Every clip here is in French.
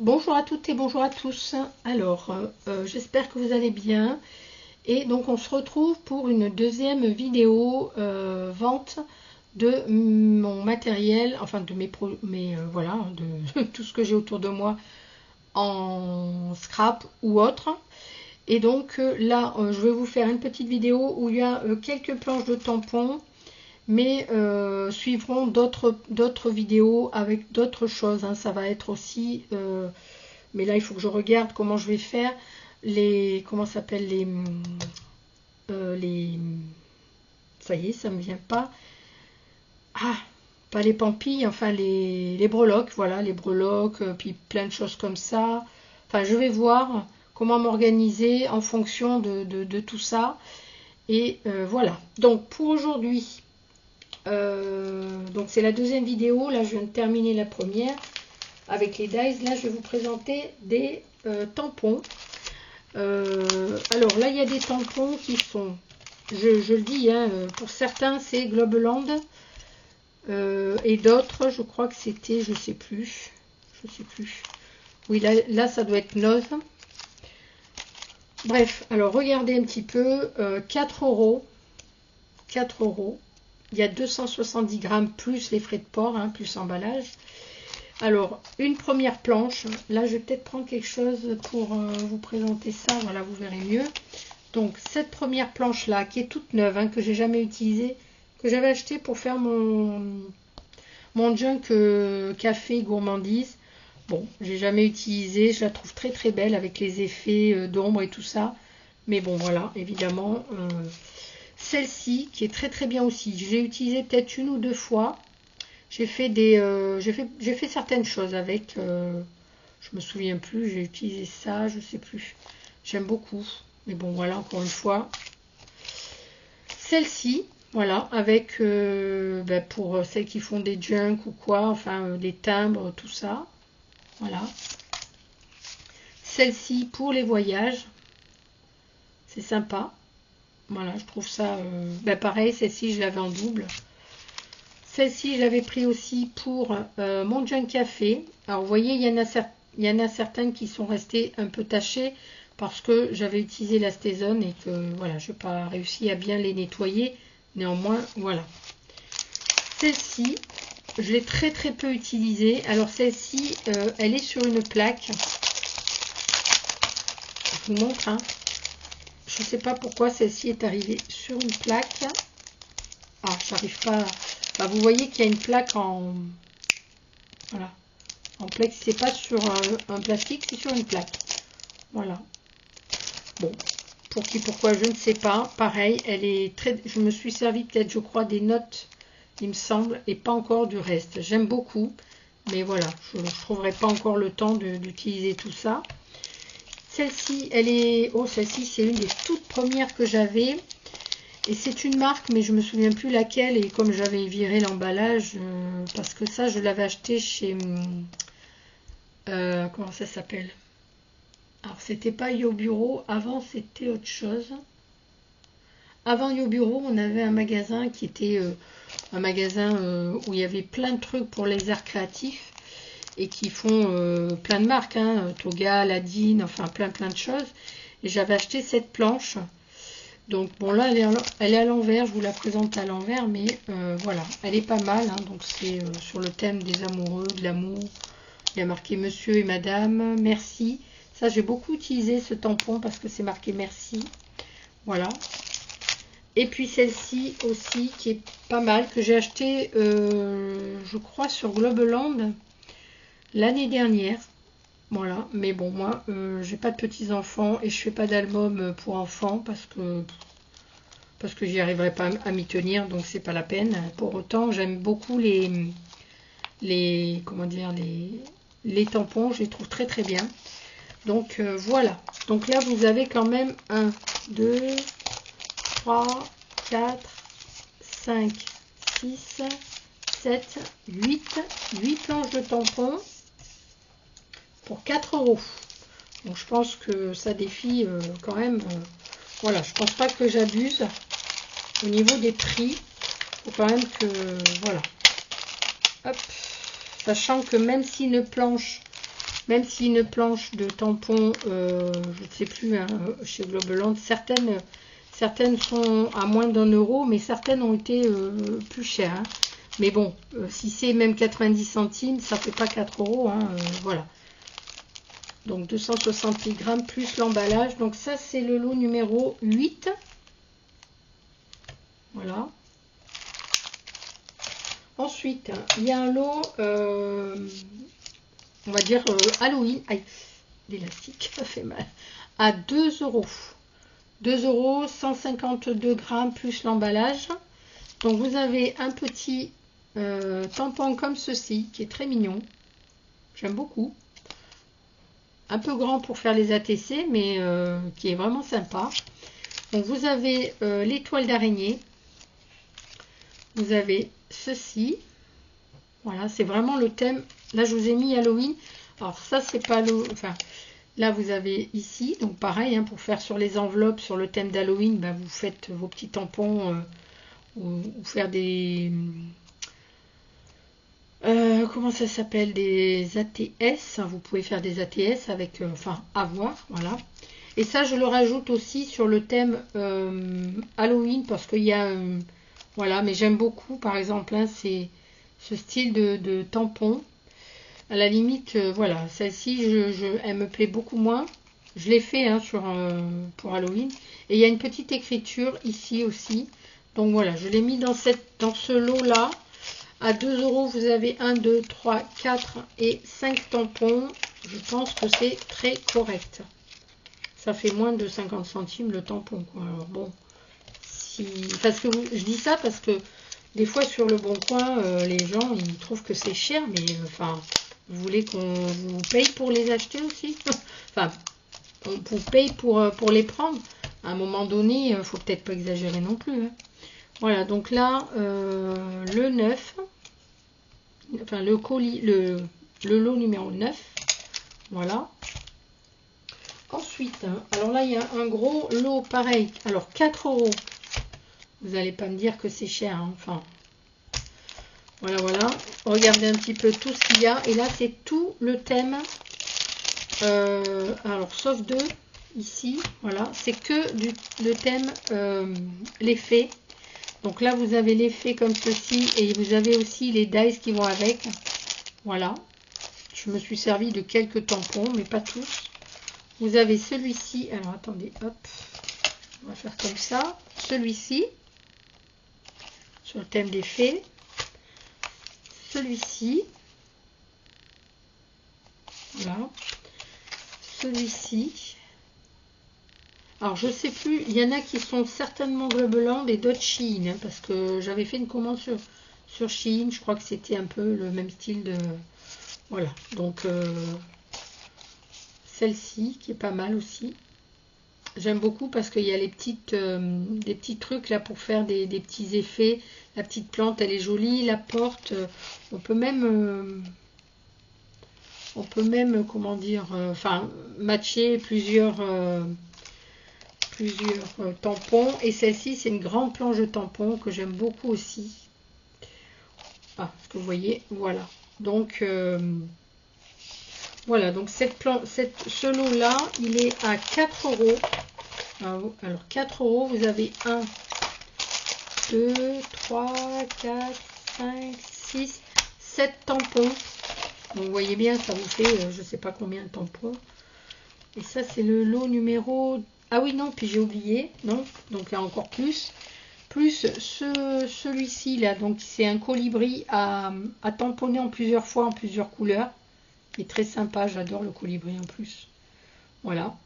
Bonjour à toutes et bonjour à tous. Alors, j'espère que vous allez bien. Et donc, on se retrouve pour une deuxième vidéo vente de mon matériel, enfin de voilà, de tout ce que j'ai autour de moi en scrap ou autre. Et donc là, je vais vous faire une petite vidéo où il y a quelques planches de tampons, mais suivront d'autres vidéos avec d'autres choses, hein. Ça va être aussi mais là il faut que je regarde comment je vais faire comment ça s'appelle les ça y est, ça me vient pas, pas les pampilles, enfin les breloques, voilà, les breloques, puis plein de choses comme ça. Enfin, je vais voir comment m'organiser en fonction de tout ça. Et voilà, donc pour aujourd'hui, donc c'est la deuxième vidéo. Là je viens de terminer la première avec les dies. Là je vais vous présenter des tampons. Alors là il y a des tampons qui sont, je le dis, hein, pour certains c'est Globeland, et d'autres je crois que c'était, je sais plus, oui, là ça doit être Noz. Bref, alors regardez un petit peu, 4 euros, il y a 270 grammes plus les frais de port, hein, plus emballage. Alors, une première planche, là je vais peut-être prendre quelque chose pour vous présenter ça, voilà, vous verrez mieux. Donc cette première planche là, qui est toute neuve, hein, que j'ai jamais utilisée, que j'avais acheté pour faire mon junk café gourmandise. Bon, j'ai jamais utilisé, je la trouve très très belle avec les effets d'ombre et tout ça. Mais bon, voilà, évidemment, celle-ci qui est très très bien aussi. J'ai utilisé peut-être une ou deux fois. J'ai fait j'ai fait certaines choses avec. Je me souviens plus. J'ai utilisé ça, je sais plus. J'aime beaucoup. Mais bon, voilà, encore une fois. Celle-ci, voilà, avec pour celles qui font des junk ou quoi, enfin des timbres, tout ça. Voilà. Celle-ci pour les voyages. C'est sympa. Voilà, je trouve ça. Pareil, celle-ci, je l'avais en double. Celle-ci, je l'avais pris aussi pour mon junk café. Alors, vous voyez, il y en a certaines qui sont restées un peu tachées parce que j'avais utilisé la Stézone et que, voilà, je n'ai pas réussi à bien les nettoyer. Néanmoins, voilà. Celle-ci, je l'ai très très peu utilisée. Alors, celle-ci, elle est sur une plaque. Je vous montre, hein. Je ne sais pas pourquoi celle-ci est arrivée sur une plaque. Ah, j'arrive pas. Vous voyez qu'il y a une plaque en, voilà, en plex. C'est pas sur un plastique, c'est sur une plaque. Voilà. Bon, pour qui, pourquoi, je ne sais pas. Pareil, elle est très. Je me suis servi peut-être, je crois, des notes, il me semble, et pas encore du reste. J'aime beaucoup, mais voilà, je ne trouverai pas encore le temps d'utiliser tout ça. Celle-ci, elle est. Oh, celle-ci, c'est une des toutes premières que j'avais. Et c'est une marque, mais je me souviens plus laquelle. Et comme j'avais viré l'emballage, parce que ça, je l'avais acheté chez... comment ça s'appelle? Alors, c'était pas Yo Bureau. Avant, c'était autre chose. Avant Yo Bureau, on avait un magasin qui était un magasin où il y avait plein de trucs pour les arts créatifs. Et qui font plein de marques, hein, Toga, Aladine, enfin plein de choses. Et j'avais acheté cette planche. Donc bon, là elle est à l'envers, je vous la présente à l'envers, mais voilà, elle est pas mal, hein. Donc c'est sur le thème des amoureux, de l'amour. Il y a marqué monsieur et madame, merci. Ça, j'ai beaucoup utilisé ce tampon parce que c'est marqué merci. Voilà. Et puis celle-ci aussi qui est pas mal, que j'ai acheté je crois sur Globeland l'année dernière. Voilà, mais bon, moi j'ai pas de petits enfants et je fais pas d'album pour enfants parce que j'y arriverai pas à m'y tenir, donc c'est pas la peine. Pour autant, j'aime beaucoup comment dire, les tampons, je les trouve très très bien. Donc voilà, donc là vous avez quand même 1, 2, 3, 4, 5, 6, 7, 8 planches de tampons pour 4 euros. Donc je pense que ça défie quand même. Voilà, je pense pas que j'abuse au niveau des prix. Il faut quand même que, voilà. Hop. Sachant que même si une planche Même si une planche de tampons, je ne sais plus, hein, chez Globeland, certaines sont à moins d'1 €, mais certaines ont été plus chères. Hein. Mais bon, si c'est même 90 centimes, ça ne fait pas 4 €. Hein, voilà. Donc 268 grammes plus l'emballage. Donc ça, c'est le lot numéro 8. Voilà. Ensuite, il y a un lot, on va dire Halloween. Aïe, l'élastique, ça fait mal. À 2 €. 2 €, 152 grammes plus l'emballage. Donc vous avez un petit tampon comme ceci, qui est très mignon. J'aime beaucoup. Un peu grand pour faire les ATC, mais qui est vraiment sympa. Donc vous avez l'étoile d'araignée. Vous avez ceci. Voilà, c'est vraiment le thème. Là, je vous ai mis Halloween. Alors ça, c'est pas le... Enfin, là, vous avez ici. Donc pareil, hein, pour faire sur les enveloppes, sur le thème d'Halloween, ben, vous faites vos petits tampons ou faire des... comment ça s'appelle, des ATS. Vous pouvez faire des ATS avec, enfin, avoir, voilà. Et ça, je le rajoute aussi sur le thème Halloween parce qu'il y a, voilà, mais j'aime beaucoup, par exemple, hein, c'est ce style de tampon. À la limite, voilà, celle-ci, elle me plaît beaucoup moins. Je l'ai fait hein, pour Halloween. Et il y a une petite écriture ici aussi. Donc voilà, je l'ai mis dans ce lot-là. À 2 €, vous avez 1, 2, 3, 4 et 5 tampons. Je pense que c'est très correct. Ça fait moins de 50 centimes le tampon. Quoi. Alors bon, parce que je dis ça parce que des fois sur le Bon Coin, les gens ils trouvent que c'est cher, mais enfin, vous voulez qu'on vous paye pour les acheter aussi. Enfin, on vous paye pour les prendre. À un moment donné, il ne faut peut-être pas exagérer non plus. Hein. Voilà, donc là, le 9, enfin le colis, le lot numéro 9, voilà. Ensuite, hein, alors là, il y a un gros lot pareil. Alors, 4 €. Vous n'allez pas me dire que c'est cher. Hein, enfin, voilà, voilà. Regardez un petit peu tout ce qu'il y a. Et là, c'est tout le thème. Alors, sauf deux, ici. Voilà. C'est que le thème, l'effet. Donc là, vous avez l'effet comme ceci. Et vous avez aussi les dies qui vont avec. Voilà. Je me suis servi de quelques tampons, mais pas tous. Vous avez celui-ci, alors attendez, hop, on va faire comme ça. Celui-ci, sur le thème des fées. Celui-ci, voilà. Celui-ci. Alors je sais plus, il y en a qui sont certainement Globeland et d'autres Shein, hein, parce que j'avais fait une commande sur Shein, je crois que c'était un peu le même style de... Voilà, donc... celle-ci qui est pas mal aussi. J'aime beaucoup parce qu'il y a les des petits trucs là pour faire des petits effets. La petite plante, elle est jolie. La porte, on peut même, comment dire, enfin, matcher plusieurs tampons. Et celle-ci, c'est une grande planche de tampons que j'aime beaucoup aussi. Ah, ce que vous voyez, voilà. Donc, voilà, donc ce lot-là, il est à 4 €. Alors, 4 €, vous avez 1, 2, 3, 4, 5, 6, 7 tampons. Donc, vous voyez bien, ça vous fait, je ne sais pas combien de tampons. Et ça, c'est le lot numéro... Ah oui, non, puis j'ai oublié. Non, donc il y a encore plus. Plus celui-ci, là, donc c'est un colibri à tamponner en plusieurs fois, en plusieurs couleurs. Qui est très sympa, j'adore le colibri en plus. Voilà,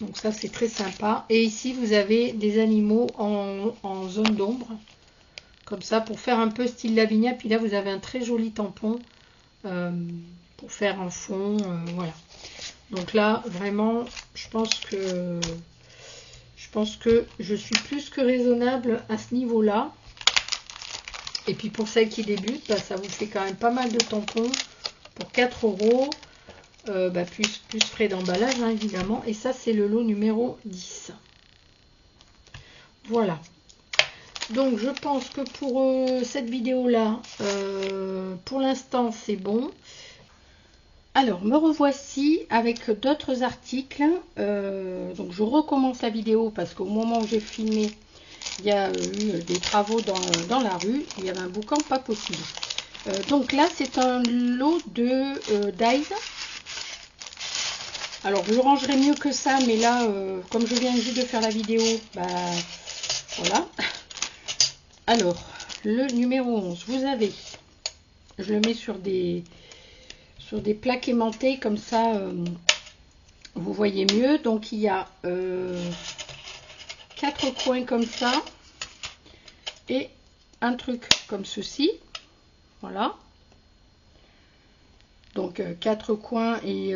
donc ça c'est très sympa. Et ici vous avez des animaux en zone d'ombre, comme ça pour faire un peu style Lavinia. Puis là vous avez un très joli tampon pour faire un fond, voilà. Donc là vraiment, je pense que je suis plus que raisonnable à ce niveau-là. Et puis pour celles qui débutent, bah, ça vous fait quand même pas mal de tampons. Pour 4 €, plus frais d'emballage, hein, évidemment. Et ça, c'est le lot numéro 10. Voilà. Donc, je pense que pour cette vidéo-là, pour l'instant, c'est bon. Alors, me revoici avec d'autres articles. Donc, je recommence la vidéo parce qu'au moment où j'ai filmé, il y a eu des travaux dans la rue. Il y avait un boucan pas possible. Donc là, c'est un lot de Dies. Alors, je le rangerai mieux que ça, mais là, comme je viens juste de faire la vidéo, bah voilà. Alors, le numéro 11, vous avez, je le mets sur des plaques aimantées, comme ça, vous voyez mieux. Donc, il y a 4 coins comme ça et un truc comme ceci. Voilà. Donc, 4 coins et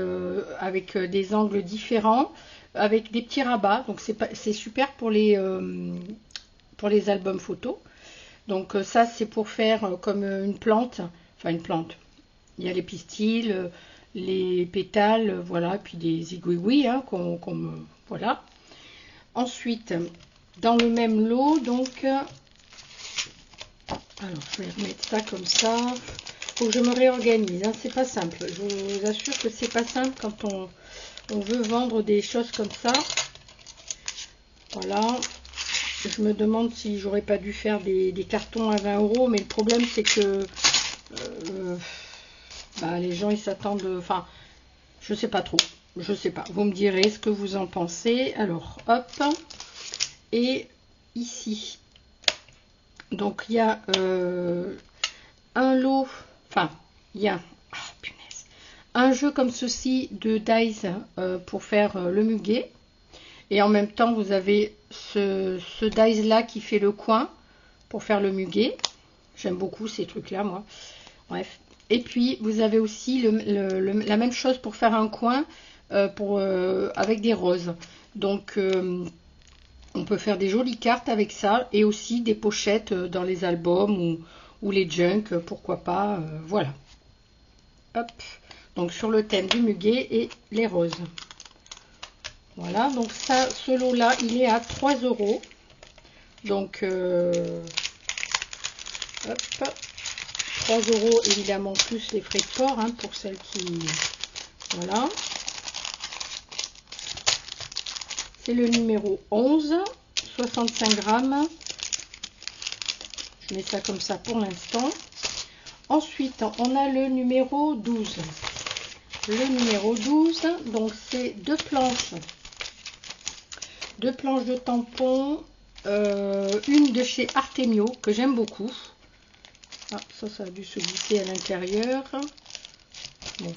avec des angles différents, avec des petits rabats. Donc, c'est super pour les albums photos. Donc, ça, c'est pour faire comme une plante. Enfin, une plante. Il y a les pistils, les pétales, voilà, puis des igouigouis, hein, voilà. Ensuite, dans le même lot, donc, alors je vais remettre ça comme ça. Faut que je me réorganise, hein, c'est pas simple. Je vous assure que c'est pas simple quand on veut vendre des choses comme ça. Voilà. Je me demande si j'aurais pas dû faire des cartons à 20 €, mais le problème c'est que bah, les gens ils s'attendent, enfin je sais pas trop, je sais pas, vous me direz ce que vous en pensez. Alors hop, et ici donc il y a un lot, enfin il y a punaise, un jeu comme ceci de dies pour faire le muguet, et en même temps vous avez ce dies là qui fait le coin pour faire le muguet. J'aime beaucoup ces trucs là moi, bref. Et puis, vous avez aussi la même chose pour faire un coin avec des roses. Donc, on peut faire des jolies cartes avec ça et aussi des pochettes dans les albums ou les junk, pourquoi pas. Voilà. Hop. Donc, sur le thème du muguet et les roses. Voilà. Donc, ça, ce lot-là, il est à 3 €. Donc, hop. 3 € évidemment plus les frais de port, hein, pour celles qui... Voilà. C'est le numéro 11, 65 grammes. Je mets ça comme ça pour l'instant. Ensuite, on a le numéro 12. Le numéro 12, donc c'est deux planches. Deux planches de tampons. Une de chez Artemio, que j'aime beaucoup. Ah, ça a dû se glisser à l'intérieur. Bon.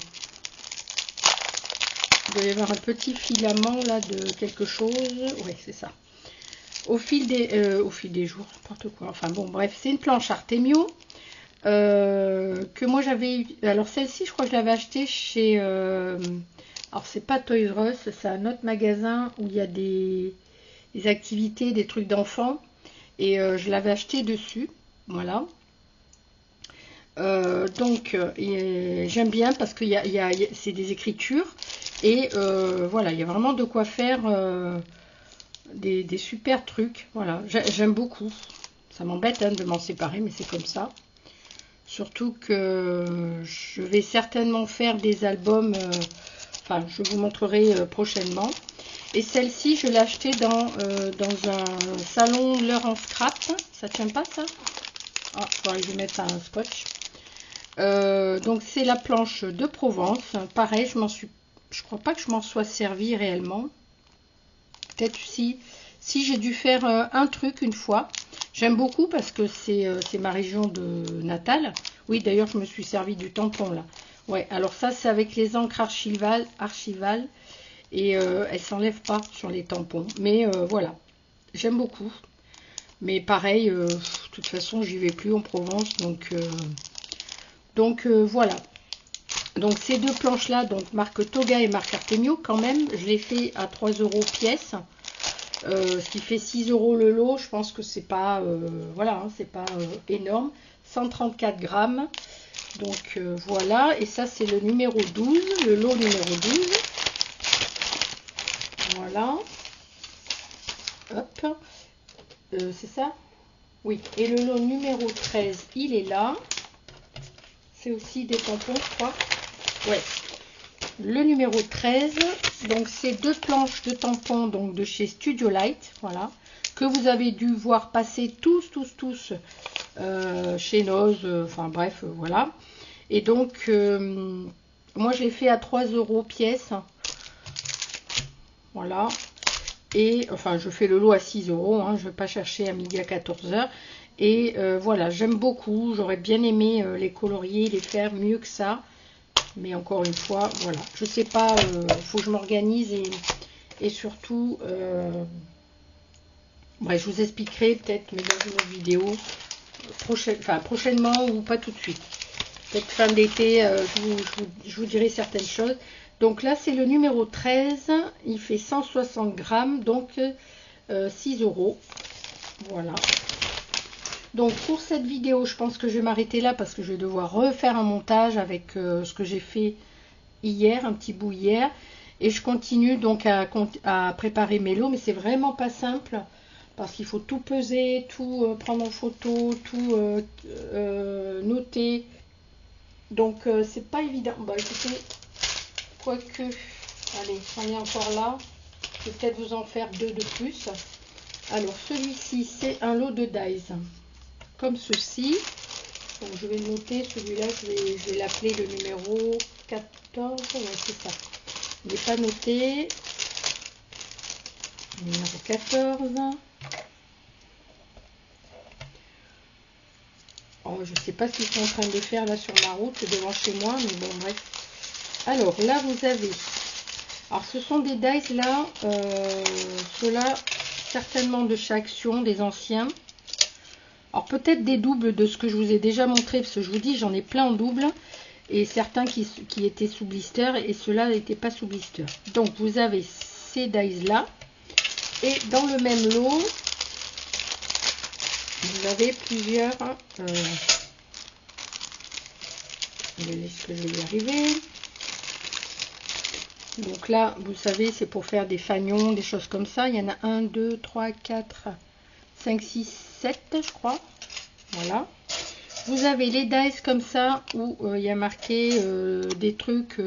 Il doit y avoir un petit filament là de quelque chose. Oui, c'est ça. Au fil des jours, n'importe quoi. Enfin bon, bref, c'est une planche Artemio que moi j'avais. Alors celle-ci, je crois que je l'avais achetée chez. Alors c'est pas Toys R Us, c'est un autre magasin où il y a des activités, des trucs d'enfants. Et je l'avais acheté dessus. Voilà. Donc j'aime bien parce que c'est des écritures et voilà, il y a vraiment de quoi faire des super trucs. Voilà, j'aime beaucoup. Ça m'embête hein, de m'en séparer, mais c'est comme ça. Surtout que je vais certainement faire des albums, enfin je vous montrerai prochainement. Et celle-ci, je l'ai achetée dans un salon L'Heure en Scrap. Ça tient pas ça? Ah, il faudrait que je mette un scotch. Donc c'est la planche de Provence. Pareil, je crois pas que je m'en sois servi réellement. Peut-être si j'ai dû faire un truc une fois. J'aime beaucoup parce que c'est ma région de natale. Oui, d'ailleurs, je me suis servi du tampon là. Ouais, alors ça, c'est avec les encres archivales et elles s'enlèvent pas sur les tampons. Mais voilà, j'aime beaucoup. Mais pareil, de toute façon, j'y vais plus en Provence, donc voilà. Donc ces deux planches là, donc marque Toga et marque Artemio, quand même, je les fais à 3 € pièce, ce qui fait 6 € le lot. Je pense que c'est pas voilà, hein, c'est pas énorme. 134 grammes. Donc voilà, et ça c'est le numéro 12, le lot numéro 12. Voilà. Hop. C'est ça? Oui. Et le lot numéro 13, il est là. C'est aussi des tampons, je crois. Ouais. le numéro 13. Donc c'est 2 planches de tampons donc de chez Studio Light, voilà, que vous avez dû voir passer tous chez Noz, enfin bref, voilà. Et donc moi je l'ai fait à 3 € pièce, voilà. Et enfin je fais le lot à 6 €, hein, je ne vais pas chercher à midi à 14 h. Et voilà, j'aime beaucoup, j'aurais bien aimé les colorier, les faire mieux que ça. Mais encore une fois, voilà, je sais pas, faut que je m'organise et surtout, bref, je vous expliquerai peut-être, mais dans une autre vidéo, prochainement ou pas tout de suite. Peut-être fin d'été, je vous dirai certaines choses. Donc là, c'est le numéro 13, il fait 160 grammes, donc 6 €. Voilà. Donc pour cette vidéo, je pense que je vais m'arrêter là parce que je vais devoir refaire un montage avec ce que j'ai fait hier, un petit bout hier. Et je continue donc à préparer mes lots, mais c'est vraiment pas simple parce qu'il faut tout peser, tout prendre en photo, tout noter. Donc c'est pas évident. Bah écoutez, quoique, allez, j'en ai encore là. Je vais peut-être vous en faire 2 de plus. Alors celui-ci, c'est un lot de dies. Comme ceci. Donc je vais le noter, celui-là, je vais l'appeler le numéro 14. Ouais, c'est ça. Il n'est pas noté. Numéro 14. Oh, je ne sais pas ce qu'ils sont en train de faire là sur ma route, devant chez moi, mais bon, bref. Alors là, vous avez. Alors ce sont des dies là, ceux-là, certainement de chez Action, des anciens. Alors peut-être des doubles de ce que je vous ai déjà montré, parce que je vous dis, j'en ai plein en double. Et certains qui étaient sous blister, et ceux-là n'étaient pas sous blister. Donc vous avez ces dies là. Et dans le même lot, vous avez plusieurs... est-ce que je vais y arriver? Donc là, vous savez, c'est pour faire des fanions, des choses comme ça. Il y en a 1, 2, 3, 4, 5, 6, 7, je crois. Voilà. Vous avez les dies comme ça, où il y a marqué des trucs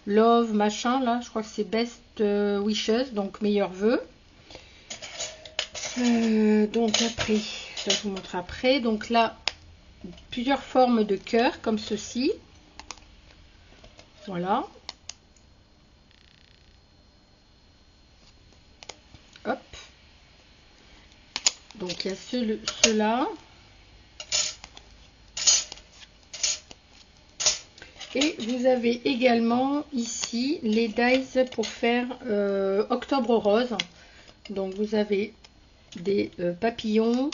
love, machin, là. Je crois que c'est best wishes, donc meilleurs vœux. Donc après, ça je vous montre après. Donc là, plusieurs formes de cœur, comme ceci. Voilà. Hop. Donc il y a ceux-là. Et vous avez également ici les dies pour faire octobre rose. Donc vous avez des papillons.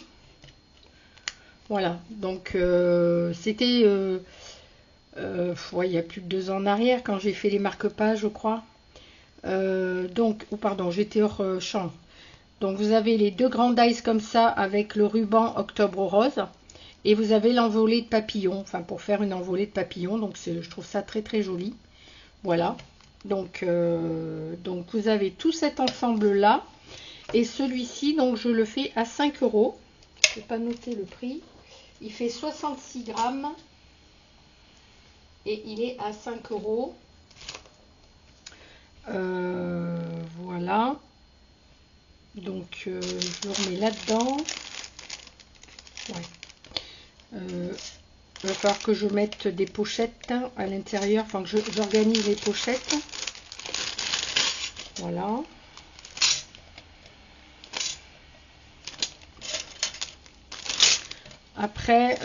Voilà. Donc c'était ouais, il y a plus de 2 ans en arrière quand j'ai fait les marque-pages, je crois. Donc, oh, pardon, j'étais hors champ. Donc vous avez les 2 grands dies comme ça avec le ruban octobre rose. Et vous avez l'envolée de papillons, enfin pour faire une envolée de papillons. Donc je trouve ça très très joli. Voilà. Donc vous avez tout cet ensemble là. Et celui-ci, donc je le fais à 5 €. Je n'ai pas noté le prix. Il fait 66 grammes. Et il est à 5 €. Voilà. Donc je le remets là-dedans. Ouais. Il va falloir que je mette des pochettes à l'intérieur, enfin que j'organise les pochettes. Voilà. Après,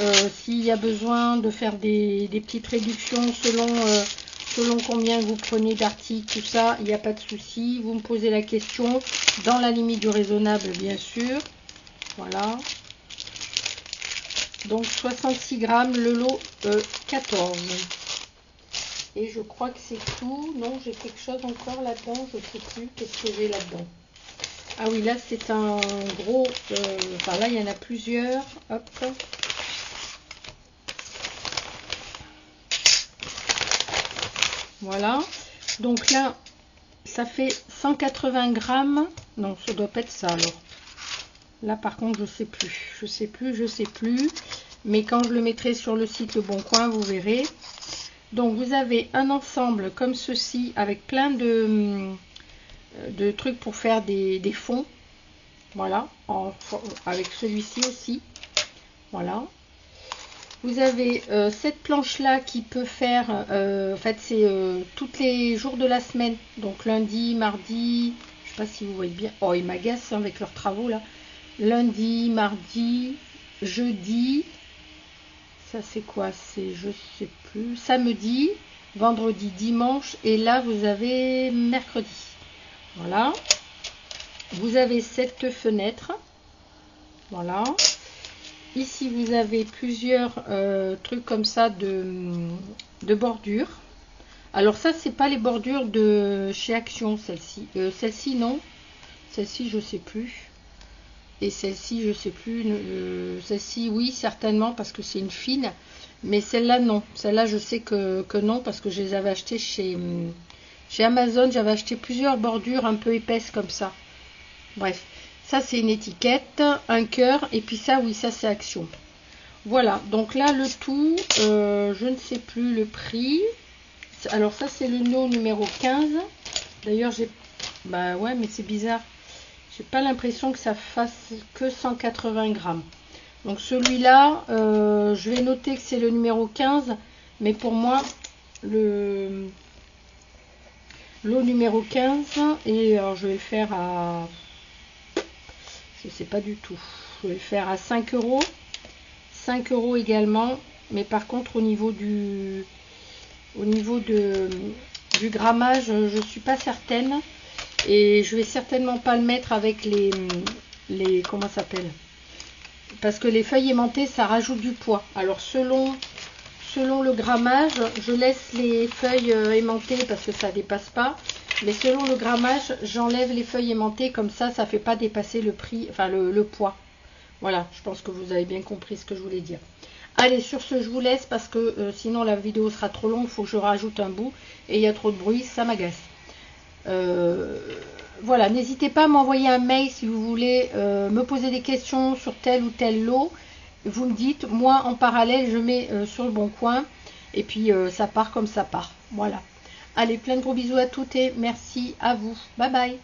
s'il y a besoin de faire des petites réductions selon combien vous prenez d'articles, tout ça, il n'y a pas de souci. Vous me posez la question dans la limite du raisonnable, bien sûr. Voilà. Donc 66 grammes, le lot 14. Et je crois que c'est tout. Non, j'ai quelque chose encore là-dedans. Je ne sais plus. Qu'est-ce que j'ai là-dedans? Ah oui, là c'est un gros... enfin là, il y en a plusieurs. Hop. Voilà. Donc là, ça fait 180 grammes. Non, ça doit pas être ça alors. Là par contre, je sais plus. Je sais plus. Mais quand je le mettrai sur le site Le Bon Coin, vous verrez. Donc vous avez un ensemble comme ceci avec plein de trucs pour faire des fonds. Voilà, avec celui-ci aussi. Voilà. Vous avez cette planche-là qui peut faire, en fait c'est tous les jours de la semaine. Donc lundi, mardi, je sais pas si vous voyez bien. Oh, ils m'agacent avec leurs travaux là. Lundi, mardi, jeudi. Ça c'est quoi? C'est, je sais plus. Samedi, vendredi, dimanche. Et là vous avez mercredi. Voilà. Vous avez cette fenêtre. Voilà. Ici, vous avez plusieurs trucs comme ça de bordure. Alors ça, c'est pas les bordures de chez Action, celle-ci. Celle-ci, non. Celle-ci, je sais plus. Et celle-ci, je sais plus. Celle-ci, oui, certainement, parce que c'est une fine. Mais celle-là, non. Celle-là, je sais que non, parce que je les avais achetées chez Amazon. J'avais acheté plusieurs bordures un peu épaisses comme ça. Bref. Ça, c'est une étiquette, un cœur, et puis ça, oui, ça, c'est Action. Voilà, donc là, le tout, je ne sais plus le prix. Alors, ça, c'est le lot numéro 15. D'ailleurs, j'ai... Bah ouais, mais c'est bizarre. J'ai pas l'impression que ça fasse que 180 grammes. Donc, celui-là, je vais noter que c'est le numéro 15. Mais pour moi, le lot numéro 15, et alors, je vais le faire à... Je sais pas du tout. Je vais le faire à 5 euros. 5 euros également. Mais par contre, au niveau du grammage, je suis pas certaine. Et je vais certainement pas le mettre avec les comment ça s'appelle? Parce que les feuilles aimantées, ça rajoute du poids. Alors, selon le grammage, je laisse les feuilles aimantées parce que ça dépasse pas. Mais selon le grammage, j'enlève les feuilles aimantées, comme ça ne fait pas dépasser le prix, enfin le poids. Voilà, je pense que vous avez bien compris ce que je voulais dire. Allez, sur ce, je vous laisse parce que sinon la vidéo sera trop longue, il faut que je rajoute un bout et il y a trop de bruit, ça m'agace. Voilà, n'hésitez pas à m'envoyer un mail si vous voulez me poser des questions sur tel ou tel lot. Vous me dites, moi en parallèle, je mets sur le bon coin et puis ça part comme ça part. Voilà. Allez, plein de gros bisous à toutes et merci à vous. Bye bye.